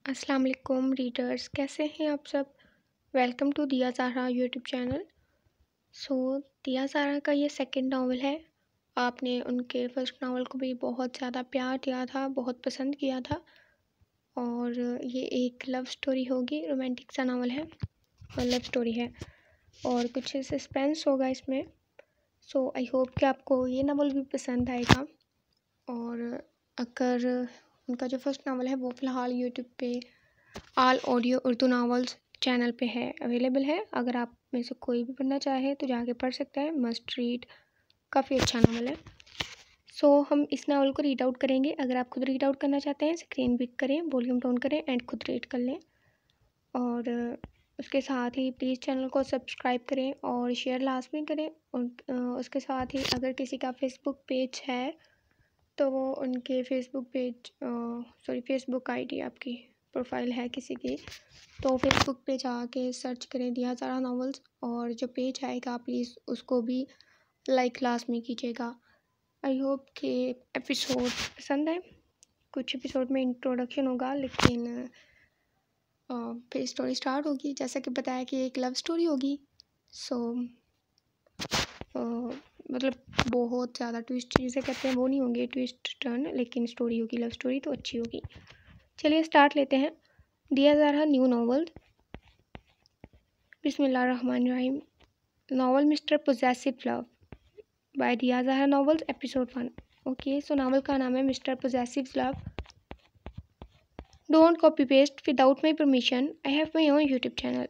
अस्सलाम वालेकुम रीडर्स, कैसे हैं आप सब। वेलकम टू दिया ज़ाहरा यूट्यूब चैनल। दिया ज़ाहरा का ये सेकंड नावल है। आपने उनके फर्स्ट नावल को भी बहुत ज़्यादा प्यार दिया था, बहुत पसंद किया था। और ये एक लव स्टोरी होगी, रोमांटिक सा नावल है और लव स्टोरी है और कुछ सस्पेंस होगा इसमें। आई होप कि आपको ये नावल भी पसंद आएगा। और अगर उनका जो फर्स्ट नावल है वो फ़िलहाल यूट्यूब पे all audio Urdu novels channel पे है, अवेलेबल है। अगर आप में से कोई भी पढ़ना चाहे तो जाके पढ़ सकते हैं, मस्ट रीड, काफ़ी अच्छा नावल है। हम इस नावल को रीड आउट करेंगे। अगर आप खुद रीड आउट करना चाहते हैं स्क्रीन पिक करें, वॉल्यूम डाउन करें एंड खुद रीड कर लें। और उसके साथ ही प्लीज़ चैनल को सब्सक्राइब करें और शेयर लाजमी करें। और उसके साथ ही अगर किसी का फेसबुक पेज है तो वो उनके फेसबुक आईडी, आपकी प्रोफाइल है किसी की, तो फेसबुक पे जाके सर्च करें दिया ज़ाहरा नावल्स, और जो पेज आएगा प्लीज़ उसको भी लाइक लाजमी कीजिएगा। आई होप कि एपिसोड पसंद है। कुछ एपिसोड में इंट्रोडक्शन होगा, लेकिन फिर स्टोरी स्टार्ट होगी। जैसा कि बताया कि एक लव स्टोरी होगी। मतलब बहुत ज़्यादा ट्विस्ट जिसे कहते हैं वो नहीं होंगे, ट्विस्ट टर्न, लेकिन स्टोरी होगी, लव स्टोरी तो अच्छी होगी। चलिए स्टार्ट लेते हैं। Diya Zahra new novel. बिस्मिल्लाहिर्रहमानिर्रहीम। Novel mister possessive love by Diya Zahra novels, episode 1। Okay, novel का नाम है mister possessive love. Don't copy paste without my permission, I have my own YouTube channel.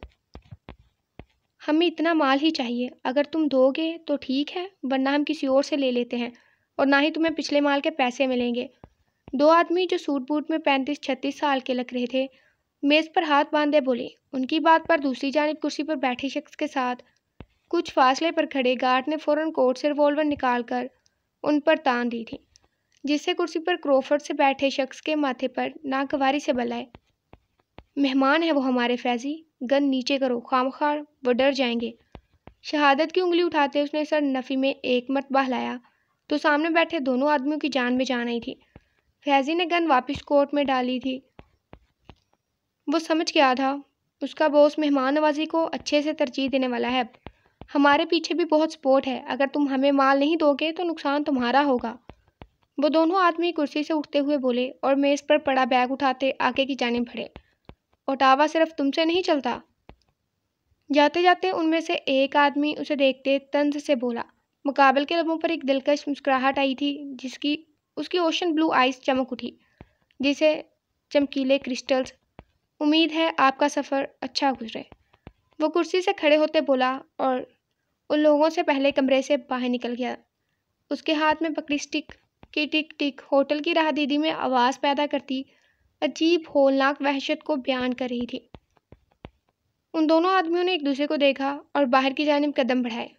हमें इतना माल ही चाहिए, अगर तुम दोगे तो ठीक है, वरना हम किसी और से ले लेते हैं, और ना ही तुम्हें पिछले माल के पैसे मिलेंगे। दो आदमी जो सूट बूट में 35-36 साल के लग रहे थे, मेज़ पर हाथ बांधे बोले। उनकी बात पर दूसरी जानिब कुर्सी पर बैठे शख्स के साथ कुछ फासले पर खड़े गार्ड ने फ़ौरन कोट से रिवॉल्वर निकालकर उन पर तान दी थी, जिससे कुर्सी पर क्रोफर्ड से बैठे शख्स के माथे पर नागवारी से बल आए। मेहमान है वो हमारे फैजी, गन नीचे करो, खामखार वो डर जाएंगे। शहादत की उंगली उठाते उसने सर नफ़ी में एक मरतबा हिलाया तो सामने बैठे दोनों आदमियों की जान में जान आई थी। फैजी ने गन वापस कोट में डाली थी। वो समझ गया था उसका बॉस मेहमान नवाजी को अच्छे से तरजीह देने वाला है। हमारे पीछे भी बहुत सपोर्ट है, अगर तुम हमें माल नहीं दोगे तो नुकसान तुम्हारा होगा। वो दोनों आदमी कुर्सी से उठते हुए बोले और मेज़ पर पड़ा बैग उठाते आगे की जानिब बढ़े। ओटावा सिर्फ तुमसे नहीं चलता। जाते जाते उनमें से एक आदमी उसे देखते तंज से बोला। मुकाबल के लबों पर एक दिलकश मुस्कुराहट आई थी, जिसकी उसकी ओशन ब्लू आइज चमक उठी जिसे चमकीले क्रिस्टल्स। उम्मीद है आपका सफ़र अच्छा गुजरे, वो कुर्सी से खड़े होते बोला और उन लोगों से पहले कमरे से बाहर निकल गया। उसके हाथ में पकड़ी स्टिक की टिक टिक होटल की राह दीदी में आवाज़ पैदा करती अजीब होलनाक वहशत को बयान कर रही थी। उन दोनों आदमियों ने एक दूसरे को देखा और बाहर की जानिब कदम बढ़ाए,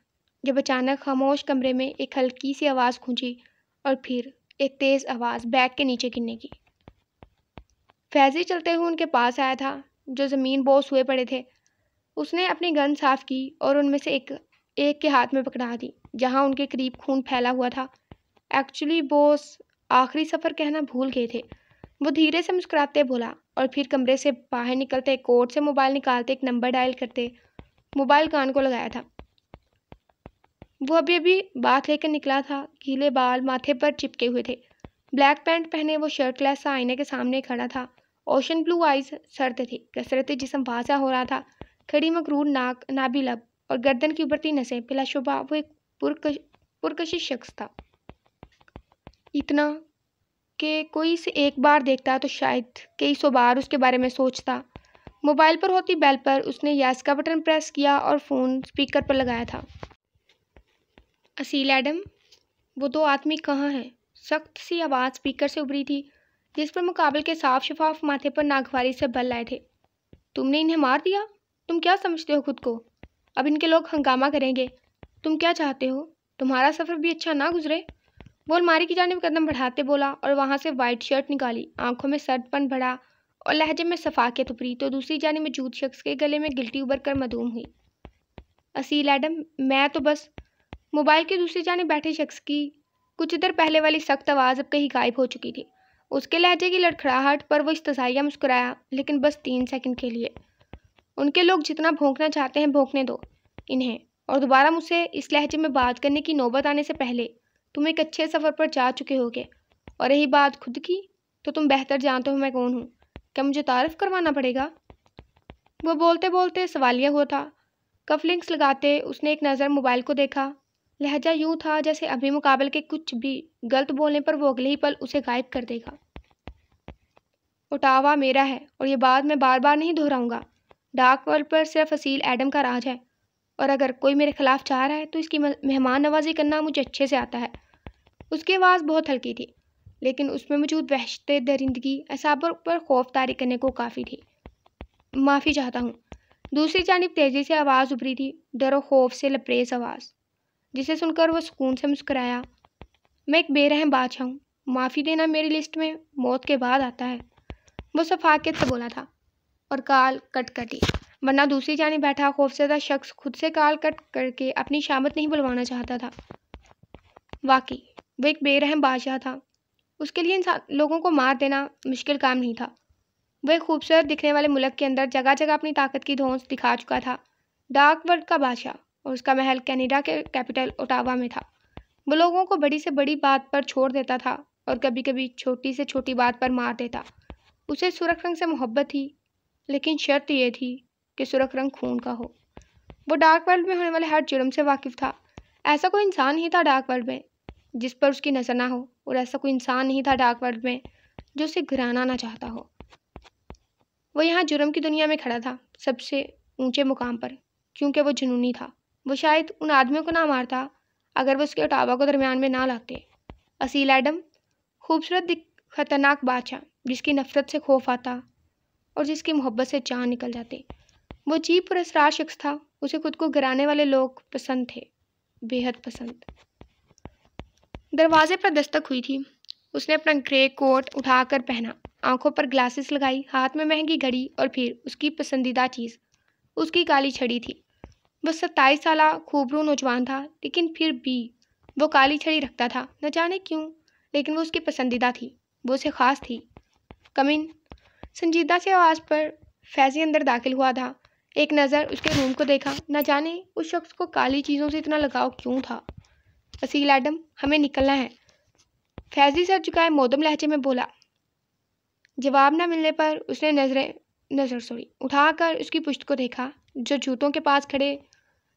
जब अचानक खामोश कमरे में एक हल्की सी आवाज़ गूंजी और फिर एक तेज़ आवाज़ बैग के नीचे गिरने की। फैजी चलते हुए उनके पास आया था, जो ज़मीन बोस हुए पड़े थे। उसने अपनी गन साफ़ की और उनमें से एक के हाथ में पकड़ा दी, जहाँ उनके करीब खून फैला हुआ था। एक्चुअली बॉस, आखिरी सफ़र कहना भूल गए थे, वो धीरे से मुस्कुराते बोला और फिर कमरे से बाहर निकलते कोट से मोबाइल निकालते एक नंबर डायल करते मोबाइल कान को लगाया था। वो अभी अभी बात लेकर निकला था, गीले बाल माथे पर चिपके हुए थे। ब्लैक पैंट पहने वो शर्टलेस सा आईने के सामने खड़ा था। ओशन ब्लू आइज सर्द थी, कसरती जिस्म वाज़ा हो रहा था। खड़ी मकरूर नाक, नाभि लब और गर्दन की उभरती नसें, बिलाशुबा वो एक पुरकशिश शख्स था। इतना कि कोई इसे एक बार देखता तो शायद कई सौ बार उसके बारे में सोचता। मोबाइल पर होती बेल पर उसने यस का बटन प्रेस किया और फ़ोन स्पीकर पर लगाया था। असील एडम, वो दो आदमी कहाँ हैं? सख्त सी आवाज़ स्पीकर से उभरी थी, जिस पर मुकाबल के साफ शफाफ माथे पर नागवारी से बल आए थे। तुमने इन्हें मार दिया? तुम क्या समझते हो खुद को? अब इनके लोग हंगामा करेंगे। तुम क्या चाहते हो? तुम्हारा सफ़र भी अच्छा ना गुजरे? वो अलमारी की जानिब कदम बढ़ाते बोला और वहाँ से वाइट शर्ट निकाली। आंखों में सर्दपन बढ़ा और लहजे में सफाकियत उभरी तो दूसरी जानिब मौजूद शख्स के गले में गिल्टी उभर कर मधूम हुई। असील एडम, मैं तो बस। मोबाइल की दूसरी जानिब बैठे शख्स की कुछ देर पहले वाली सख्त आवाज़ अब कहीं गायब हो चुकी थी। उसके लहजे की लड़खड़ाहट पर वो इस्तसाइया मुस्कुराया, लेकिन बस 3 सेकंड के लिए। उनके लोग जितना भौंकना चाहते हैं भौंकने दो इन्हें, और दोबारा मुझसे इस लहजे में बात करने की नौबत आने से पहले तुम एक अच्छे सफ़र पर जा चुके होगे। और रही बात खुद की, तो तुम बेहतर जानते हो मैं कौन हूँ। क्या मुझे तारीफ करवाना पड़ेगा? वो बोलते बोलते सवालिया हुआ था। कफलिंग्स लगाते उसने एक नज़र मोबाइल को देखा। लहजा यूं था जैसे अभी मुकाबले के कुछ भी गलत बोलने पर वो अगले ही पल उसे गायब कर देगा। ओटावा मेरा है और ये बात मैं बार बार नहीं दोहराऊंगा। डार्क वर्ल्ड पर सिर्फ असील एडम का राज है, और अगर कोई मेरे खिलाफ चाह रहा है तो इसकी मेहमान नवाजी करना मुझे अच्छे से आता है। उसकी आवाज़ बहुत हल्की थी, लेकिन उसमें मौजूद वहशत दरिंदगी असाबों पर खौफ तारी करने को काफ़ी थी। माफ़ी चाहता हूँ। दूसरी जानिब तेज़ी से आवाज़ उभरी थी, डर और खौफ से लबरेज आवाज़, जिसे सुनकर वह सुकून से मुस्कुराया। मैं एक बेरहम बादशाह हूँ। माफ़ी देना मेरी लिस्ट में मौत के बाद आता है। वो सफाकियत से बोला था और काल कट कटी, वरना दूसरी जानिब बैठा खौफजदा शख्स खुद से काल कट करके अपनी शामत नहीं बुलवाना चाहता था। वाकई वो एक बेरहम बादशाह था। उसके लिए इंसान लोगों को मार देना मुश्किल काम नहीं था। वह एक खूबसूरत दिखने वाले मुल्क के अंदर जगह जगह अपनी ताकत की धौंस दिखा चुका था। डार्क वर्ल्ड का बादशाह, और उसका महल कनाडा के कैपिटल ओटावा में था। वो लोगों को बड़ी से बड़ी बात पर छोड़ देता था और कभी कभी छोटी से छोटी बात पर मार देता। उसे सुर्ख रंग से मोहब्बत थी, लेकिन शर्त यह थी कि सुर्ख रंग खून का हो। वो डार्क वर्ल्ड में होने वाले हर जुर्म से वाकिफ था। ऐसा कोई इंसान नहीं था डार्क वर्ल्ड में जिस पर उसकी नज़र ना हो, और ऐसा कोई इंसान नहीं था डार्क वर्ल्ड में जो उसे गिराना ना चाहता हो। वो यहाँ जुर्म की दुनिया में खड़ा था, सबसे ऊंचे मुकाम पर, क्योंकि वो जुनूनी था। वो शायद उन आदमियों को ना मारता अगर वो उसके ओटावा को दरमियान में ना लाते। असील एडम, खूबसूरत खतरनाक बादशाह जिसकी नफरत से खौफ आता और जिसकी मोहब्बत से जान निकल जाती। वो अजीब पुरस्कार शख्स था। उसे खुद को गिराने वाले लोग पसंद थे, बेहद पसंद। दरवाजे पर दस्तक हुई थी। उसने अपना ग्रे कोट उठाकर पहना, आंखों पर ग्लासेस लगाई, हाथ में महंगी घड़ी, और फिर उसकी पसंदीदा चीज़ उसकी काली छड़ी थी। वह 27 साला खूबरू नौजवान था, लेकिन फिर भी वो काली छड़ी रखता था। न जाने क्यों, लेकिन वो उसकी पसंदीदा थी, वो उसे ख़ास थी। कमिन, संजीदा सी आवाज़ पर फैज़ी अंदर दाखिल हुआ था। एक नज़र उसके रूम को देखा। न जाने उस शख्स को काली चीज़ों से इतना लगाव क्यों था। असील एडम, हमें निकलना है, फैज़ी सर झुकाए मोदम लहजे में बोला। जवाब न मिलने पर उसने नज़र उठाकर उसकी पुश्त को देखा, जो जूतों के पास खड़े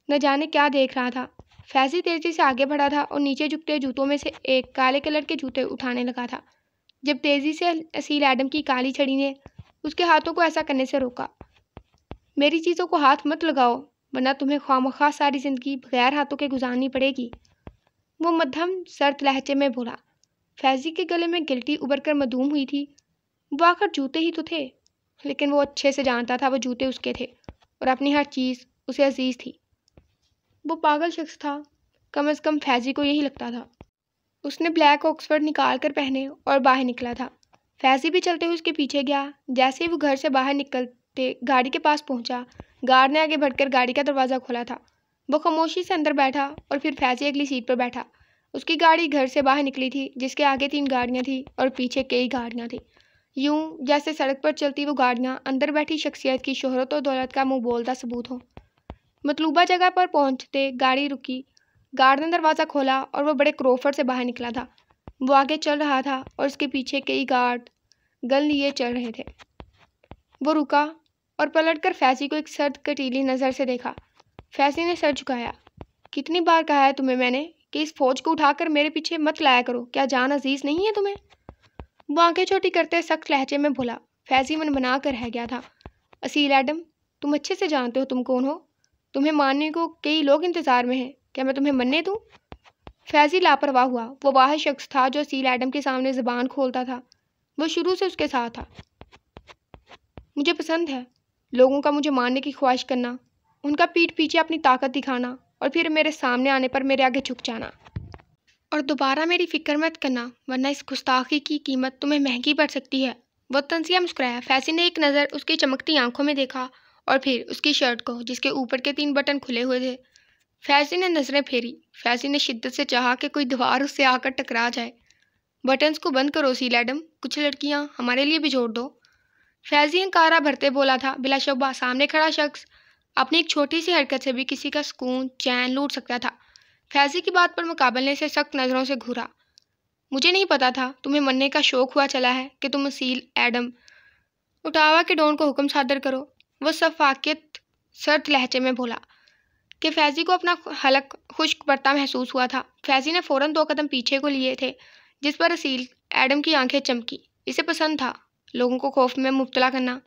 न जाने क्या देख रहा था। फैज़ी तेज़ी से आगे बढ़ा था और नीचे झुकते जूतों में से एक काले कलर के जूते उठाने लगा था, जब तेज़ी से असील एडम की काली छड़ी ने उसके हाथों को ऐसा करने से रोका। मेरी चीज़ों को हाथ मत लगाओ, वरना तुम्हें ख्वामख्वाह सारी ज़िंदगी बगैर हाथों के गुजारनी पड़ेगी, वो मध्यम सर्द लहजे में बोला। फैज़ी के गले में गिल्टी उभर कर मधूम हुई थी। वो आखिर जूते ही तो थे, लेकिन वो अच्छे से जानता था वो जूते उसके थे और अपनी हर चीज़ उसे अजीज़ थी। वो पागल शख्स था, कम से कम फैज़ी को यही लगता था। उसने ब्लैक ऑक्सफर्ड निकाल कर पहने और बाहर निकला था। फैज़ी भी चलते हुए उसके पीछे गया। जैसे ही वो घर से बाहर निकलते गाड़ी के पास पहुंचा, गार्ड ने आगे बढ़कर गाड़ी का दरवाज़ा खोला था। वो खामोशी से अंदर बैठा और फिर फैज़ी अगली सीट पर बैठा। उसकी गाड़ी घर से बाहर निकली थी, जिसके आगे 3 गाड़ियाँ थीं और पीछे कई गाड़ियाँ थीं। यूं जैसे सड़क पर चलती वो गाड़ियाँ अंदर बैठी शख्सियत की शोहरत और दौलत का मुँह बोलता सबूत हो। मतलूबा जगह पर पहुंचते गाड़ी रुकी। गार्ड ने दरवाज़ा खोला और वो बड़े क्रोफर से बाहर निकला था। वो आगे चल रहा था और उसके पीछे कई गार्ड गन लिए चल रहे थे। वो रुका और पलटकर फैज़ी को एक सर्द कटीली नज़र से देखा। फैज़ी ने सर झुकाया। कितनी बार कहा है तुम्हें मैंने कि इस फौज को उठाकर मेरे पीछे मत लाया करो, क्या जान अजीज़ नहीं है तुम्हें? वो आंखें छोटी करते सख्त लहजे में बोला। फैज़ी मन बना कर रह गया था। असील एडम, तुम अच्छे से जानते हो तुम कौन हो। तुम्हें मारने को कई लोग इंतज़ार में हैं, क्या मैं तुम्हें मरने दूँ? फैज़ी लापरवाह हुआ। वो वाहिद शख्स था जो असील एडम के सामने ज़बान खोलता था। वो शुरू से उसके साथ था। मुझे पसंद है लोगों का मुझे मारने की ख्वाहिश करना, उनका पीठ पीछे अपनी ताकत दिखाना और फिर मेरे सामने आने पर मेरे आगे झुक जाना। और दोबारा मेरी फ़िक्र मत करना, वरना इस गुस्ताखी की कीमत तुम्हें महंगी पड़ सकती है। वो तंजिया मुस्कुराया। फैज़ी ने एक नज़र उसकी चमकती आंखों में देखा और फिर उसकी शर्ट को, जिसके ऊपर के 3 बटन खुले हुए थे। फैज़ी ने नज़रें फेरी। फैज़ी ने शिद्दत से चाहा कि कोई दीवार उससे आकर टकरा जाए। बटन्स को बंद करो सी मैडम, कुछ लड़कियां हमारे लिए भी जोड़ दो। फैजी हंकारा भरते बोला था। बिलाशुबा सामने खड़ा शख्स अपनी एक छोटी सी हरकत से भी किसी का सुकून चैन लूट सकता था। फैजी की बात पर मुकाबल ने इसे सख्त नज़रों से घूरा। मुझे नहीं पता था तुम्हें मरने का शौक हुआ चला है कि तुम सील एडम उटावा के डॉन को हुक्म सादर करो। वह सफाकियत सर्द लहजे में बोला कि फैजी को अपना हलक खुश्क पड़ता महसूस हुआ था। फैजी ने फ़ौरन 2 कदम पीछे को लिए थे, जिस पर असील एडम की आंखें चमकी। इसे पसंद था लोगों को खौफ में मुब्तला करना।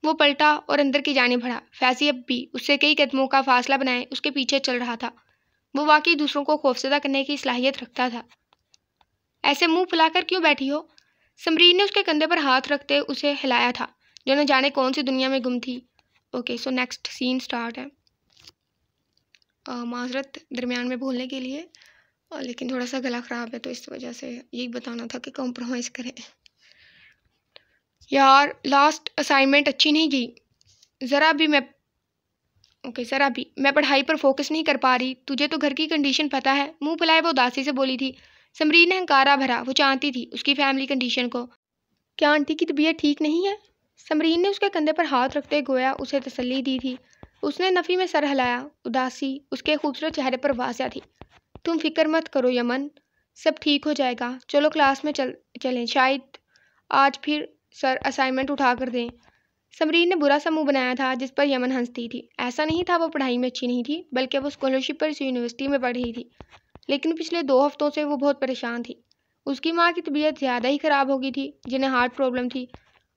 वो पलटा और अंदर की जानिब बढ़ा। फैजी अब भी उससे कई कदमों का फासला बनाए उसके पीछे चल रहा था। वो वाकई दूसरों को खौफजदा करने की सलाहियत रखता था। ऐसे मुंह फुलाकर क्यों बैठी हो? समरीन ने उसके कंधे पर हाथ रखते उसे हिलाया था, जो न जाने कौन सी दुनिया में गुम थी। Okay, so next scene start है। माजरत दरमियान में बोलने के लिए, लेकिन थोड़ा सा गला ख़राब है तो इस वजह से यही बताना था कि कॉम्प्रोमाइज़ करें। यार लास्ट असाइनमेंट अच्छी नहीं गई। ज़रा भी मैं पढ़ाई पर फोकस नहीं कर पा रही। तुझे तो घर की कंडीशन पता है। मुंह फुलाए वो उदासी से बोली थी। समरीन ने हंकारा भरा। वो जानती थी उसकी फैमिली कंडीशन को। क्या आंटी की तबीयत ठीक नहीं है? समरीन ने उसके कंधे पर हाथ रखते गोया उसे तसल्ली दी थी। उसने नफ़ी में सर हिलाया। उदासी उसके खूबसूरत चेहरे पर वाज़िह थी। तुम फिक्र मत करो यमन, सब ठीक हो जाएगा। चलो क्लास में चलें, शायद आज फिर सर असाइनमेंट उठा कर दें। समरीन ने बुरा सा मुंह बनाया था, जिस पर यमन हंसती थी। ऐसा नहीं था वो पढ़ाई में अच्छी नहीं थी, बल्कि वो स्कॉलरशिप पर इस यूनिवर्सिटी में पढ़ रही थी। लेकिन पिछले 2 हफ्तों से वो बहुत परेशान थी। उसकी माँ की तबीयत ज़्यादा ही ख़राब हो गई थी, जिन्हें हार्ट प्रॉब्लम थी,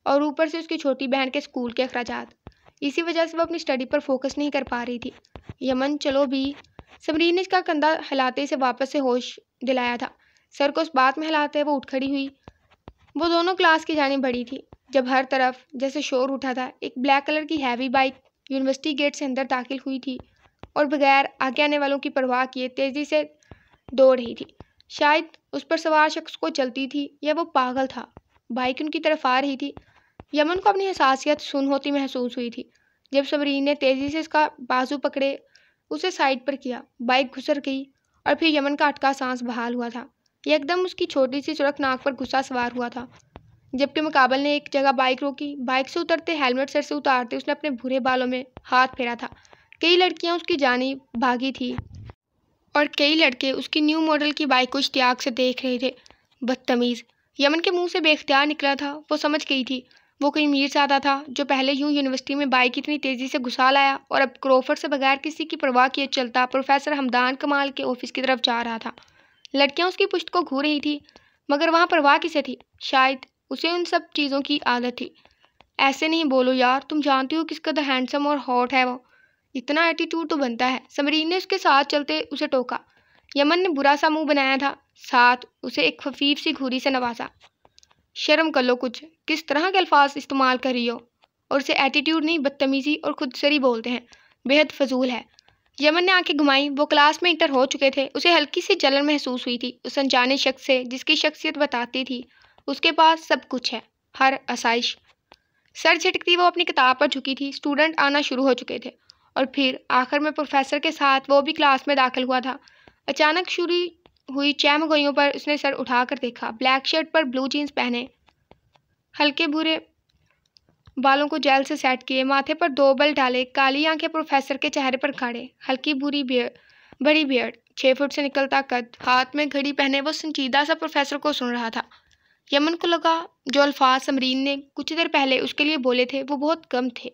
और ऊपर से उसकी छोटी बहन के स्कूल के अखराजात। इसी वजह से वो अपनी स्टडी पर फोकस नहीं कर पा रही थी। यमन चलो भी। समरीन ने इसका कंधा हिलाते इसे वापस से होश दिलाया था। सर को उस बात में हिलाते वो उठ खड़ी हुई। वो दोनों क्लास की जानिब बढ़ी थी, जब हर तरफ जैसे शोर उठा था। एक ब्लैक कलर की हैवी बाइक यूनिवर्सिटी गेट से अंदर दाखिल हुई थी और बगैर आगे आने वालों की परवाह किए तेज़ी से दौड़ रही थी। शायद उस पर सवार शख्स को चलती थी या वो पागल था। बाइक उनकी तरफ आ रही थी। यमन को अपनी हसासियत सुन होती महसूस हुई थी। जब समरीन ने तेज़ी से इसका बाजू पकड़े उसे साइड पर किया, बाइक घुसर गई और फिर यमन का अटका सांस बहाल हुआ था। एकदम उसकी छोटी सी सुरख नाक पर गुस्सा सवार हुआ था। जबकि मुकाबल ने एक जगह बाइक रोकी। बाइक से उतरते हेलमेट सर से उतारते उसने अपने भूरे बालों में हाथ फेरा था। कई लड़कियां उसकी जानिब भागी थी और कई लड़के उसकी न्यू मॉडल की बाइक को इश्तियाक से देख रहे थे। बदतमीज़। यमन के मुंह से बेख्तियार निकला था। वो समझ गई थी वो कोई मीरज़ादा था जो पहले यूं यूनिवर्सिटी में बाइक इतनी तेज़ी से घुसा लाया और अब क्रोफर से बगैर किसी की परवाह किए चलता प्रोफेसर हमदान कमाल के ऑफिस की तरफ जा रहा था। लड़कियां उसकी पुश्त को घूर रही थी, मगर वहाँ परवाह किसे थी? शायद उसे उन सब चीज़ों की आदत थी। ऐसे नहीं बोलो यार, तुम जानती हो किस कदर हैंडसम और हॉट है वो। इतना एटीट्यूड तो बनता है। समरीन ने उसके साथ चलते उसे टोका। यमन ने बुरा सा मुंह बनाया था, साथ उसे एक खफीफ सी घूरी से नवाजा। शर्म कर लो कुछ, किस तरह के अल्फाज इस्तेमाल कर रही हो। और उसे एटीट्यूड नहीं बदतमीज़ी और खुदसरी बोलते हैं, बेहद फजूल है। यमन ने आंखें घुमाई। वो क्लास में इंटर हो चुके थे। उसे हल्की सी जलन महसूस हुई थी उस अनजाने शख्स से जिसकी शख्सियत बताती थी उसके पास सब कुछ है, हर आसाइश। सर झटकती वो अपनी किताब पर झुकी थी। स्टूडेंट आना शुरू हो चुके थे और फिर आखिर में प्रोफेसर के साथ वो भी क्लास में दाखिल हुआ था। अचानक शुरू हुई चहमगोइयों पर उसने सर उठाकर देखा। ब्लैक शर्ट पर ब्लू जीन्स पहने, हल्के भूरे बालों को जेल से सेट किए, माथे पर 2 बल डाले, काली आंखें प्रोफेसर के चेहरे पर खड़े, हल्की बड़ी बियर्ड, 6 फुट से निकलता कद, हाथ में घड़ी पहने वो संजीदा सा प्रोफेसर को सुन रहा था। यमन को लगा जो अल्फाज समरीन ने कुछ देर पहले उसके लिए बोले थे वो बहुत कम थे।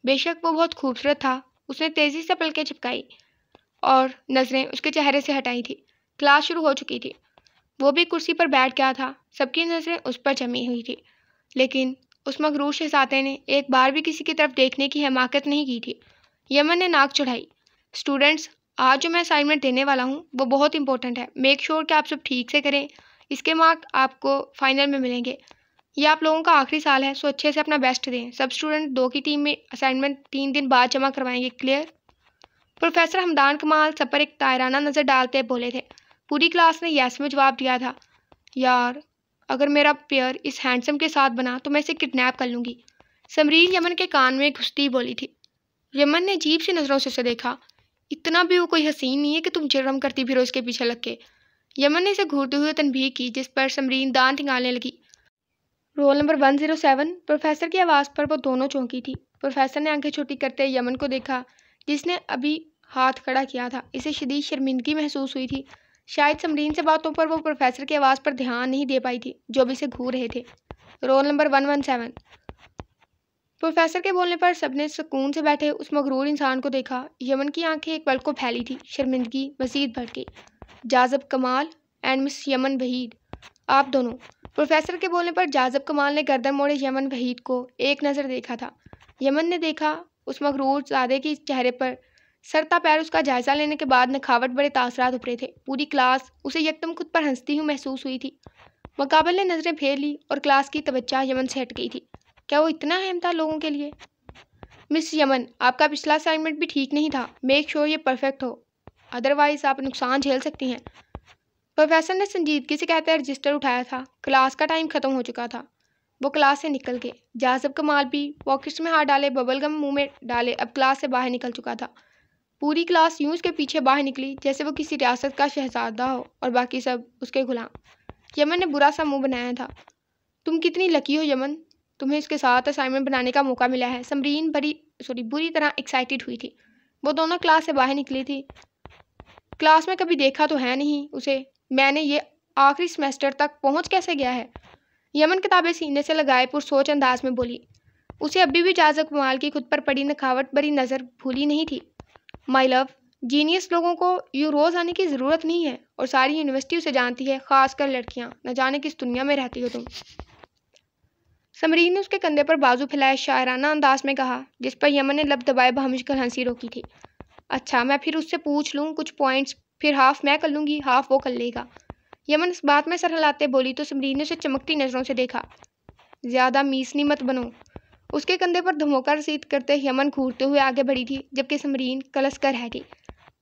बेशक वो बहुत खूबसूरत था। उसने तेज़ी से पलकें झपकाई और नज़रें उसके चेहरे से हटाई थी। क्लास शुरू हो चुकी थी। वो भी कुर्सी पर बैठ गया था। सबकी नज़रें उस पर जमी हुई थी, लेकिन उस मगरूर शहज़ादे ने एक बार भी किसी की तरफ देखने की हिमाकत नहीं की थी। यमन ने नाक चढ़ाई। स्टूडेंट्स, आज जो मैं असाइनमेंट देने वाला हूँ वो बहुत इंपॉर्टेंट है। मेक श्योर कि आप सब ठीक से करें। इसके मार्क आपको फाइनल में मिलेंगे। ये आप लोगों का आखिरी साल है, सो अच्छे से अपना बेस्ट दें। सब स्टूडेंट 2 की टीम में असाइनमेंट 3 दिन बाद जमा करवाएंगे। क्लियर? प्रोफेसर हमदान कमाल सब पर एक तायराना नज़र डालते बोले थे। पूरी क्लास ने यस में जवाब दिया था। यार, अगर मेरा पेयर इस हैंडसम के साथ बना तो मैं इसे किडनैप कर लूँगी। समरीन यमन के कान में घुसती बोली थी। यमन ने अजीब सी नज़रों से उसे देखा। इतना भी वो कोई हसीन नहीं है कि तुम जुर्म करती फिरो इसके पीछे लग के। यमन ने इसे घूरते हुए तनबीह की, जिस पर समरीन दांत निकालने लगी। Roll number 107। प्रोफेसर की आवाज़ पर वो दोनों चौंकी थी। प्रोफेसर ने आंखें छोटी करते यमन को देखा, जिसने अभी हाथ खड़ा किया था। इसे शदीद शर्मिंदगी महसूस हुई थी। शायद समरीन से बातों पर वो प्रोफेसर की आवाज़ पर ध्यान नहीं दे पाई थी, जो भी इसे घूर रहे थे। Roll number 117। प्रोफेसर के बोलने पर सबने सुकून से बैठे उस मगरूर इंसान को देखा। यमन की आंखें एक पल को फैली थी। शर्मिंदगी मजीद बढ़ गई। जाज़ब कमाल एंड मिस यमन वहीद, आप दोनों। प्रोफेसर के बोलने पर जाज़ब कमाल ने गर्दन मोड़े यमन वहीद को एक नज़र देखा था। यमन ने देखा उस मगरूर ज़ादे के चेहरे पर सरता पैर उसका जायज़ा लेने के बाद नखावट बड़े तासरात उभरे थे। पूरी क्लास उसे यकदम खुद पर हंसती हुई महसूस हुई थी। मुकाबल ने नज़रें फेर ली और क्लास की तवज्जो यमन से हट गई थी। क्या वो इतना अहम था लोगों के लिए? मिस यमन, आपका पिछला असाइनमेंट भी ठीक नहीं था। मेक श्योर ये परफेक्ट हो, अदरवाइज आप नुकसान झेल सकती हैं। प्रोफेसर ने संजीदगी से कहते रजिस्टर उठाया था। क्लास का टाइम ख़त्म हो चुका था। वो क्लास से निकल गए। जाज़ब कमाल भी पॉकेट्स में हाथ डाले बबल गम मुँह में डाले अब क्लास से बाहर निकल चुका था। पूरी क्लास यूं उसके पीछे बाहर निकली जैसे वो किसी रियासत का शहजादा हो और बाकी सब उसके गुलाम। यमन ने बुरा सा मुंह बनाया था। तुम कितनी लकी हो यमन, तुम्हें इसके साथ असाइनमेंट बनाने का मौका मिला है। समरीन बुरी तरह एक्साइटेड हुई थी। वो दोनों क्लास से बाहर निकली थी। क्लास में कभी देखा तो है नहीं उसे। मैंने ये आखिरी सेमेस्टर तक पहुंच कैसे गया है? यमन किताबें सीने से लगाए पुरसोच अंदाज में बोली। उसे अभी भी जाज़ब कमाल की खुद पर पड़ी नखावट भरी नज़र भूली नहीं थी। माय लव, जीनियस लोगों को यूँ रोज़ आने की ज़रूरत नहीं है और सारी यूनिवर्सिटी उसे जानती है, ख़ासकर लड़कियाँ। न जाने किस दुनिया में रहती हो तुम। समरीन ने उसके कंधे पर बाजू फैलाए शायराना अंदाज में कहा, जिस पर यमन ने लब दबाए बहमश कर हंसी रोकी थी। अच्छा, मैं फिर उससे पूछ लूँ कुछ पॉइंट्स, फिर हाफ मैं कर लूँगी, हाफ वो कर लेगा। यमन इस बात में सर हिलाते बोली तो समरीन ने उसे चमकती नज़रों से देखा। ज़्यादा मीसनी मत बनो। उसके कंधे पर धमोका रसीद करते यमन घूरते हुए आगे बढ़ी थी, जबकि समरीन कलस कर रह गई।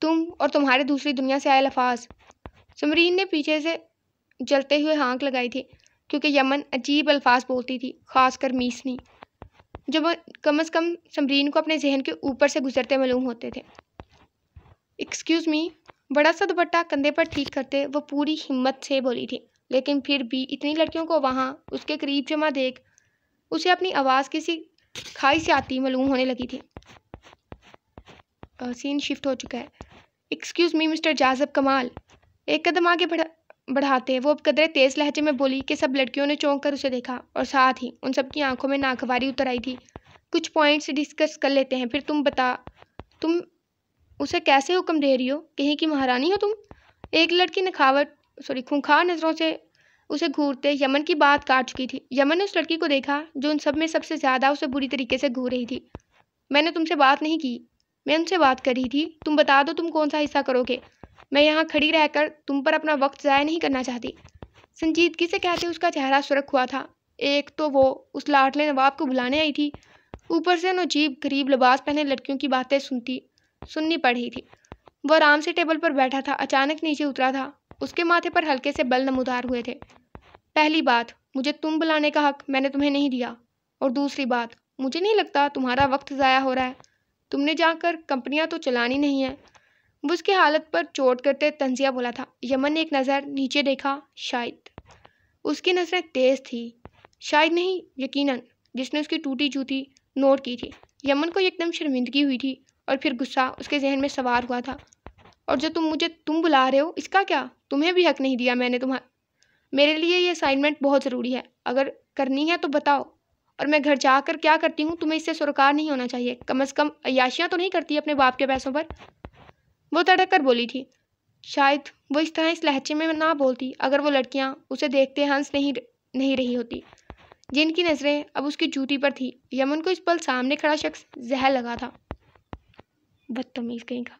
तुम और तुम्हारे दूसरी दुनिया से आए लफाज। समरीन ने पीछे से जलते हुए हाँक लगाई थी, क्योंकि यमन अजीब अल्फाज बोलती थी, खासकर मीसनी, जो कम अज़ कम समरीन को अपने जहन के ऊपर से गुजरते मालूम होते थे। Excuse me. बड़ा सा दुपट्टा कंधे पर ठीक करते वो पूरी हिम्मत से बोली थी, लेकिन फिर भी इतनी लड़कियों को वहाँ उसके करीब जमा देख उसे अपनी आवाज़ किसी खाई से आती मालूम होने लगी थी। सीन शिफ्ट हो चुका है। एक्सक्यूज़ मी मिस्टर जाज़ब कमाल। एक कदम आगे बढ़ाते वो अब कदरे तेज़ लहजे में बोली कि सब लड़कियों ने चौंक कर उसे देखा और साथ ही उन सब की आंखों में नागवारी उतर आई थी। कुछ पॉइंट्स डिस्कस कर लेते हैं, फिर तुम बता, तुम उसे कैसे हुक्म दे रही हो? कहीं की महारानी हो तुम? एक लड़की खूंखार नज़रों से उसे घूरते यमन की बात काट चुकी थी। यमन ने उस लड़की को देखा जो उन सब में सबसे ज़्यादा उसे बुरी तरीके से घूर रही थी। मैंने तुमसे बात नहीं की, मैं उनसे बात कर रही थी। तुम बता दो तुम कौन सा हिस्सा करोगे। मैं यहाँ खड़ी रहकर तुम पर अपना वक्त ज़ाया नहीं करना चाहती। संजीदगी से कहते उसका चेहरा सुर्ख हुआ था। एक तो वो उस लाडले नवाब को बुलाने आई थी, ऊपर से उन अजीब गरीब लिबास पहने लड़कियों की बातें सुननी पड़ रही थी। वो आराम से टेबल पर बैठा था, अचानक नीचे उतरा था। उसके माथे पर हल्के से बल नमूदार हुए थे। पहली बात, मुझे तुम बुलाने का हक मैंने तुम्हें नहीं दिया, और दूसरी बात, मुझे नहीं लगता तुम्हारा वक्त ज़ाया हो रहा है। तुमने जाकर कंपनियां तो चलानी नहीं है। वो उसकी हालत पर चोट करते तंजिया बोला था। यमन ने एक नज़र नीचे देखा। शायद उसकी नज़रें तेज़ थी, शायद नहीं यकीनन, जिसने उसकी टूटी जूती नोट की थी। यमन को एकदम शर्मिंदगी हुई थी और फिर गुस्सा उसके जहन में सवार हुआ था। और जो तुम बुला रहे हो, इसका क्या? तुम्हें भी हक नहीं दिया मैंने। मेरे लिए ये असाइनमेंट बहुत ज़रूरी है, अगर करनी है तो बताओ, और मैं घर जाकर क्या करती हूँ तुम्हें इससे सरोकार नहीं होना चाहिए। कम से कम अय्याशियाँ तो नहीं करती अपने बाप के पैसों पर। वो तड़क कर बोली थी। शायद वो इस तरह इस लहजे में ना बोलती अगर वो लड़कियाँ उसे देखते हंस नहीं रही होती, जिनकी नज़रें अब उसकी जूती पर थी। यमन को इस पल सामने खड़ा शख्स जहर लगा था। बदतमीज़ कहीं का।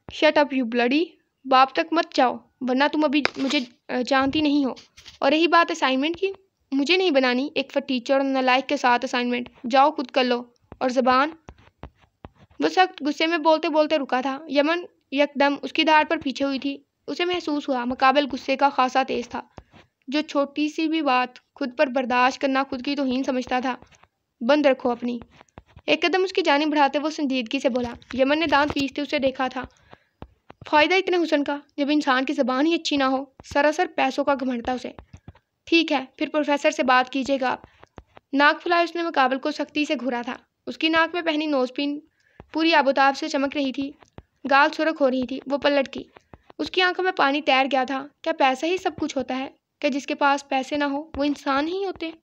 Shut up you bloody. बाप तक मत जाओ, वरना तुम अभी मुझे जानती नहीं हो। और रही बात असाइनमेंट की, मुझे नहीं बनानी एक फटीचर और नालायक के साथ असाइनमेंट। जाओ खुद कर लो। और ज़बान। वो सख्त गुस्से में बोलते बोलते रुका था। यमन यकदम उसकी धार पर पीछे हुई थी। उसे महसूस हुआ मुकाबल गुस्से का खासा तेज था। जो छोटी सी भी बात खुद पर बर्दाश्त करना खुद की तौहीन समझता था। बंद रखो अपनी। एक कदम उसकी जानिब बढ़ाते वो संजीदगी से बोला। यमन ने दांत पीसते उसे देखा था। फ़ायदा इतने हुस्न का जब इंसान की ज़बान ही अच्छी ना हो, सरासर पैसों का घमंड था उसे। ठीक है, फिर प्रोफेसर से बात कीजिएगा आप। नाक फुलाए उसने मुकाबल को सख्ती से घूरा था। उसकी नाक में पहनी नोज़पिन पूरी आबोताब से चमक रही थी, गाल सुर्ख हो रही थी। वो पलट की, उसकी आंखों में पानी तैर गया था। क्या पैसा ही सब कुछ होता है? क्या जिसके पास पैसे ना हो वो इंसान ही होते?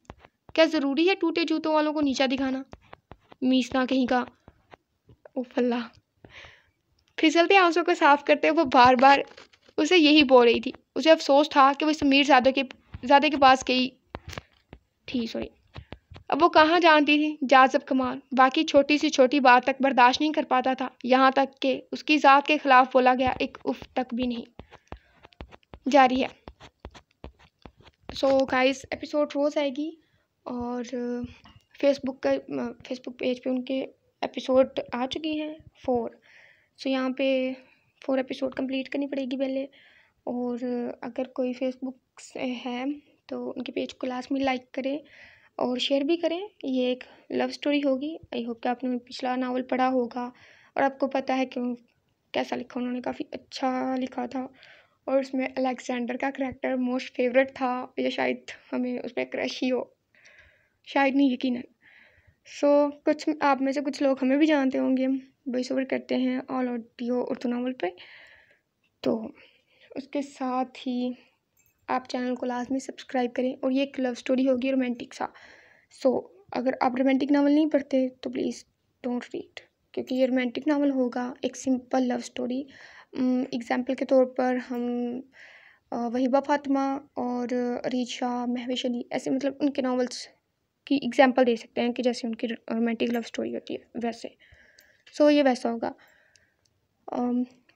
क्या ज़रूरी है टूटे जूतों वालों को नीचा दिखाना? मीसना कहीं का। उफ अल्लाह। फिसलते आंसू को साफ करते वो बार बार उसे यही बोल रही थी। उसे अफसोस था कि वो समीर ज़्यादा के पास गई थी। सॉरी, अब वो कहाँ जानती थी जाज़ब कमाल बाकी छोटी सी छोटी बात तक बर्दाश्त नहीं कर पाता था, यहाँ तक कि उसकी ज़ात के खिलाफ बोला गया एक उफ तक भी नहीं। जारी है। सो गाइस, एपिसोड रोज़ आएगी और फेसबुक पेज पे उनके एपिसोड आ चुकी हैं 4। सो यहाँ पे 4 एपिसोड कंप्लीट करनी पड़ेगी पहले। और अगर कोई फेसबुक से है तो उनके पेज को लास्ट में लाइक करें और शेयर भी करें। ये एक लव स्टोरी होगी। आई होप कि आपने पिछला नावल पढ़ा होगा और आपको पता है कि कैसा लिखा उन्होंने। काफ़ी अच्छा लिखा था और उसमें अलेक्जेंडर का करैक्टर मोस्ट फेवरेट था। या शायद हमें उस पर क्रश ही हो, शायद नहीं, यकीनन। सो कुछ आप में से कुछ लोग हमें भी जानते होंगे, हम वॉइस ओवर करते हैं ऑल ऑडियो उर्दू नावल पे। तो उसके साथ ही आप चैनल को लाजमी सब्सक्राइब करें। और ये एक लव स्टोरी होगी रोमांटिक सा। सो अगर आप रोमांटिक नावल नहीं पढ़ते तो प्लीज़ डोंट रीड, क्योंकि ये रोमांटिक नावल होगा, एक सिंपल लव स्टोरी। एग्जाम्पल के तौर पर हम वहीबा फातिमा और रीशा, महविश अली, ऐसे मतलब उनके नावल्स की एग्जाम्पल दे सकते हैं कि जैसे उनकी रोमांटिक लव स्टोरी होती है वैसे। सो ये वैसा होगा।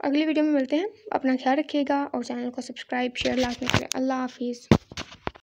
अगली वीडियो में मिलते हैं। अपना ख्याल रखिएगा और चैनल को सब्सक्राइब शेयर लाजमी करें। अल्लाह हाफिज़।